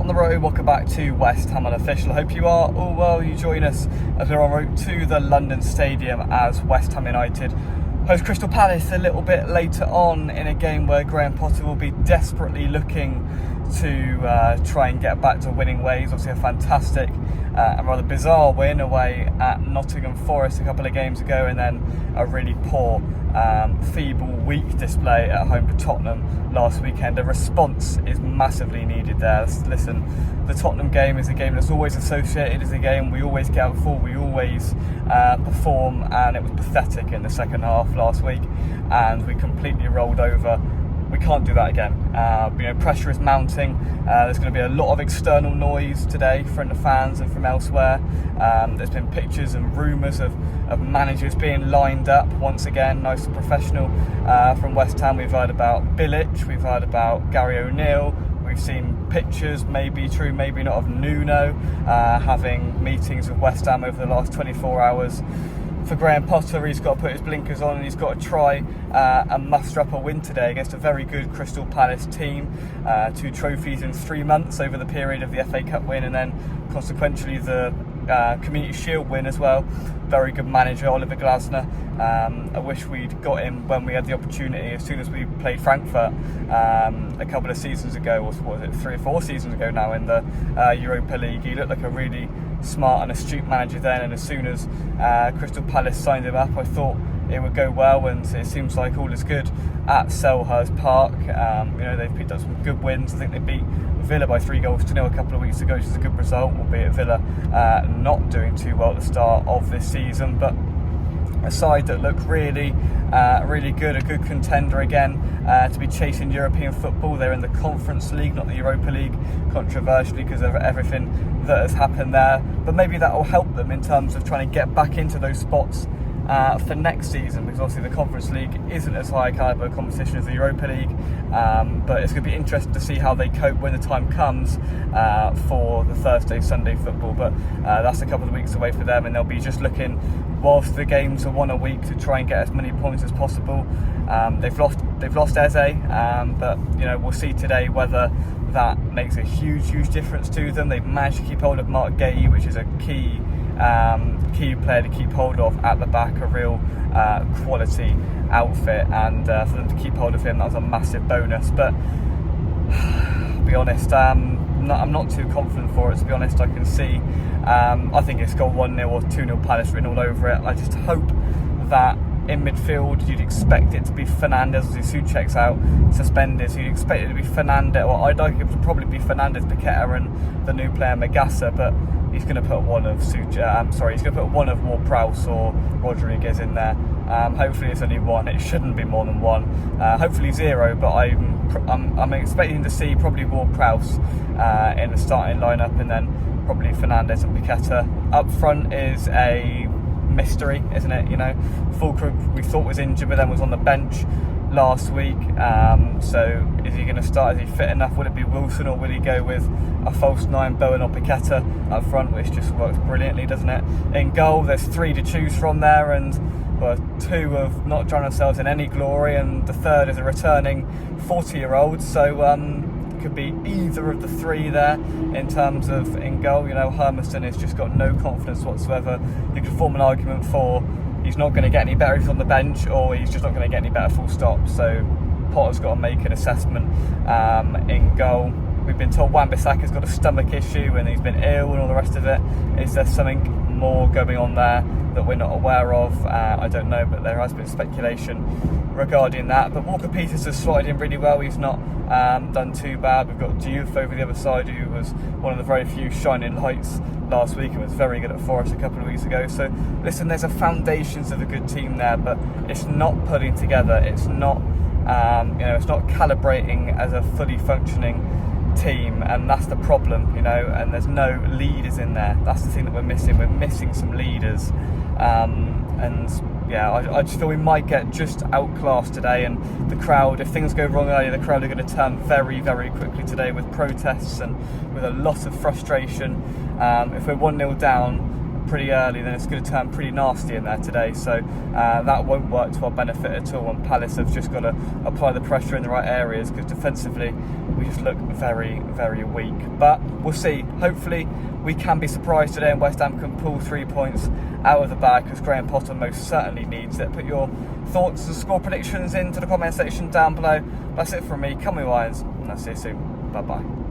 on the road. Welcome back to West Ham Unofficial. I hope you are all well. You join us as we're en route to the London Stadium as West Ham United host Crystal Palace a little bit later on in a game where Graham Potter will be desperately looking to try and get back to winning ways. Obviously a fantastic and rather bizarre win away at Nottingham Forest a couple of games ago, and then a really poor, feeble, weak display at home to Tottenham last weekend. A response is massively needed there. Listen, the Tottenham game is a game that's always associated as a game we always get out for, we always perform, and it was pathetic in the second half last week, and we completely rolled over. We can't do that again. Pressure is mounting. There's going to be a lot of external noise today from the fans and from elsewhere. There's been pictures and rumours of managers being lined up once again, nice and professional. From West Ham, we've heard about Bilic, we've heard about Gary O'Neill. We've seen pictures, maybe true, maybe not, of Nuno having meetings with West Ham over the last 24 hours. For Graham Potter, he's got to put his blinkers on and he's got to try and muster up a win today against a very good Crystal Palace team. 2 trophies in 3 months over the period of the FA Cup win, and then consequentially the Community Shield win as well. Very good manager, Oliver Glasner. I wish we'd got him when we had the opportunity as soon as we played Frankfurt a couple of seasons ago, or what was it, 3 or 4 seasons ago now in the Europa League. He looked like a really smart and astute manager then, and as soon as Crystal Palace signed him up, I thought it would go well, and it seems like all is good at Selhurst Park. They've picked up some good wins. I think they beat Villa by 3-0 a couple of weeks ago, which is a good result, albeit Villa not doing too well at the start of this season, but a side that look really good, a good contender again to be chasing European football. They're in the Conference League, not the Europa League, controversially because of everything that has happened there, but maybe that will help them in terms of trying to get back into those spots for next season, because obviously the Conference League isn't as high calibre competition as the Europa League, but it's going to be interesting to see how they cope when the time comes for the Thursday, Sunday football. But that's a couple of weeks away for them, and they'll be just looking, whilst the games are 1 a week, to try and get as many points as possible. They've lost Eze, but we'll see today whether that makes a huge difference to them. They've managed to keep hold of Mark Guéhi, which is a key player to keep hold of at the back, a real quality outfit, and for them to keep hold of him, that was a massive bonus. But to be honest, I'm not too confident for it, to be honest. I can see, I think it's got 1-0 or 2-0 Palace written all over it. I just hope that in midfield you'd expect it to be Fernandes, as Souček's out suspended, so you'd expect it to be Fernandes, or I'd like it to probably be Fernandes, Paqueta and the new player Magassa, but he's going to put one of he's going to put one of Ward-Prowse or Rodriguez in there. Hopefully it's only one. It shouldn't be more than one. Hopefully 0, but I'm expecting to see probably Ward-Prowse in the starting lineup, and then probably Fernandes and Paqueta. Up front is a mystery, isn't it? Fulkrug, we thought was injured, but then was on the bench last week. So is he going to start? Is he fit enough? Will it be Wilson, or will he go with a false 9, Bowen or Paqueta up front, which just works brilliantly, doesn't it? In goal, there's 3 to choose from there, and 2 have not joined themselves in any glory, and the third is a returning 40-year-old. So could be either of the 3 there in terms of in goal. Hermiston has just got no confidence whatsoever. You could form an argument for he's not going to get any better if he's on the bench, or he's just not going to get any better, full stop. So Potter's got to make an assessment in goal. We've been told Wan-Bissaka's got a stomach issue and he's been ill and all the rest of it. Is there something more going on there that we're not aware of? I don't know, but there has been speculation regarding that. But Walker Peters has slotted in really well. He's not done too bad. We've got Diouf over the other side, who was one of the very few shining lights last week and was very good at Forest a couple of weeks ago. So listen, there's a foundations of a good team there, but it's not putting together. It's not it's not calibrating as a fully functioning team, and that's the problem, and there's no leaders in there. That's the thing that we're missing some leaders, and I just feel we might get just outclassed today, and the crowd, if things go wrong early, the crowd are going to turn very, very quickly today with protests and with a lot of frustration. If we're 1-0 down, pretty early, then it's going to turn pretty nasty in there today. So that won't work to our benefit at all. And Palace have just got to apply the pressure in the right areas, because defensively we just look very, very weak. But we'll see. Hopefully we can be surprised today and West Ham can pull 3 points out of the bag, because Graham Potter most certainly needs it. Put your thoughts and score predictions into the comment section down below. That's it from me, Cummy Wines, and I'll see you soon. Bye bye.